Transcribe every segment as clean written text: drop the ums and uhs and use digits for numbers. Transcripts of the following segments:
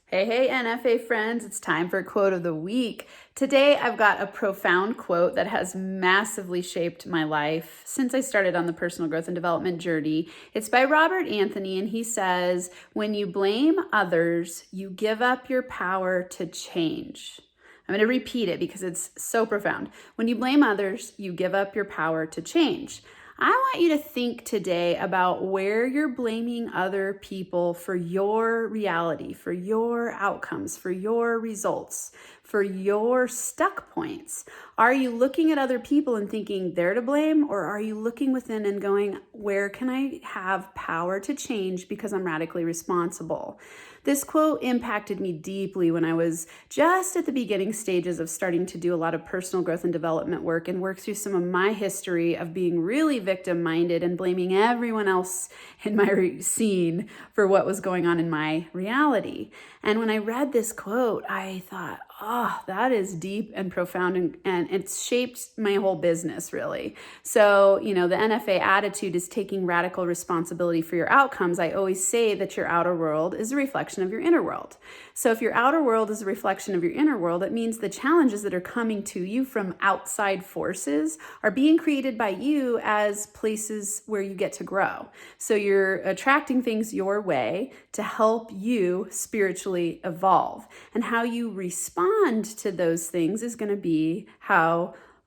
Hey, NFA friends, it's time for Quote of the Week. Today, I've got a profound quote that has massively shaped my life since I started on the personal growth and development journey. It's by Robert Anthony, and he says, "When you blame others, you give up your power to change." I'm going to repeat it because it's so profound. When you blame others, you give up your power to change. I want you to think today about where you're blaming other people for your reality, for your outcomes, for your results, for your stuck points. Are you looking at other people and thinking they're to blame, or are you looking within and going, where can I have power to change because I'm radically responsible? This quote impacted me deeply when I was just at the beginning stages of starting to do a lot of personal growth and development work and work through some of my history of being really victim-minded and blaming everyone else in my scene for what was going on in my reality. And when I read this quote, I thought, oh, that is deep and profound, and it's shaped my whole business, really. So, the NFA attitude is taking radical responsibility for your outcomes. I always say that your outer world is a reflection of your inner world. So if your outer world is a reflection of your inner world, it means the challenges that are coming to you from outside forces are being created by you as places where you get to grow. So you're attracting things your way to help you spiritually evolve. And how you respond to those things is going to be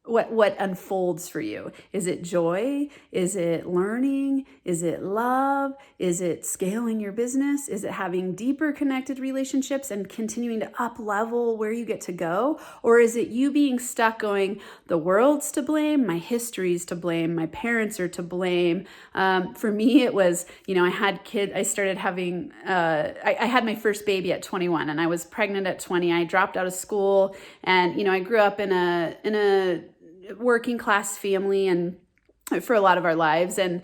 what unfolds for you. Is it joy? Is it learning? Is it love? Is it scaling your business? Is it having deeper connected relationships and continuing to up level where you get to go? Or is it you being stuck going, the world's to blame, my history's to blame, my parents are to blame? For me, it was, I had kids, I started having, I had my first baby at 21 and I was pregnant at 20. I dropped out of school and, I grew up in a working class family and for a lot of our lives. And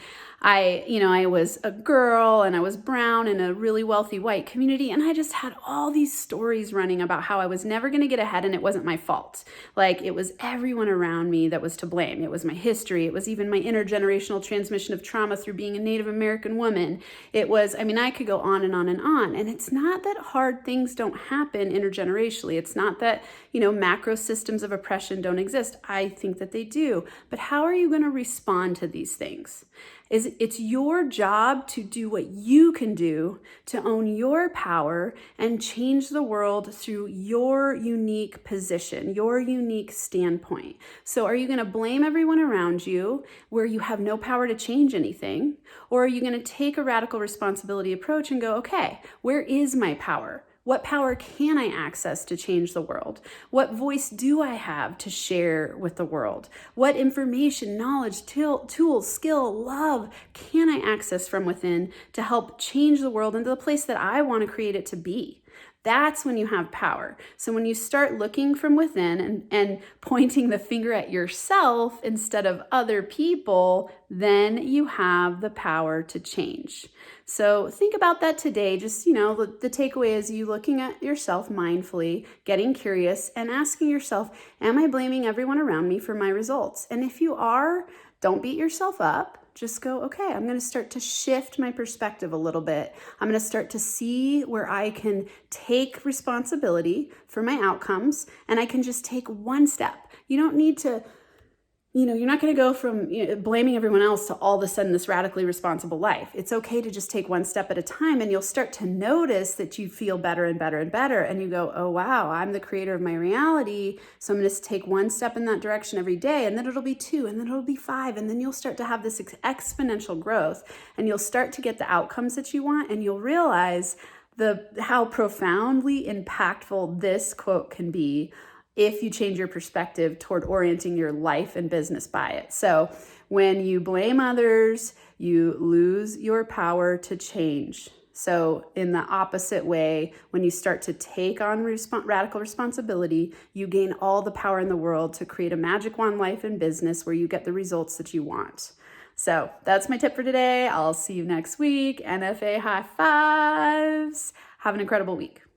I was a girl and I was brown in a really wealthy white community. And I just had all these stories running about how I was never going to get ahead and it wasn't my fault. Like it was everyone around me that was to blame. It was my history. It was even my intergenerational transmission of trauma through being a Native American woman. It was, I could go on and on and on. And it's not that hard things don't happen intergenerationally. It's not that, macro systems of oppression don't exist. I think that they do. But how are you going to respond to these things? It's your job to do what you can do to own your power and change the world through your unique position, your unique standpoint. So are you going to blame everyone around you where you have no power to change anything? Or are you going to take a radical responsibility approach and go, okay, where is my power? What power can I access to change the world? What voice do I have to share with the world? What information, knowledge, tools, skill, love can I access from within to help change the world into the place that I want to create it to be? That's when you have power. So when you start looking from within and pointing the finger at yourself instead of other people, then you have the power to change. So think about that today. Just, the takeaway is you looking at yourself mindfully, getting curious and asking yourself, am I blaming everyone around me for my results? And if you are, don't beat yourself up. Just go, okay, I'm going to start to shift my perspective a little bit. I'm going to start to see where I can take responsibility for my outcomes and I can just take one step. You don't need to, you're not going to go from blaming everyone else to all of a sudden this radically responsible life. It's okay to just take one step at a time and you'll start to notice that you feel better and better and better. And you go, oh, wow, I'm the creator of my reality. So I'm going to take one step in that direction every day. And then it'll be 2 and then it'll be 5. And then you'll start to have this exponential growth and you'll start to get the outcomes that you want. And you'll realize how profoundly impactful this quote can be if you change your perspective toward orienting your life and business by it. So when you blame others, you lose your power to change. So in the opposite way, when you start to take on radical responsibility, you gain all the power in the world to create a magic wand life and business where you get the results that you want. So that's my tip for today. I'll see you next week. NFA high fives. Have an incredible week.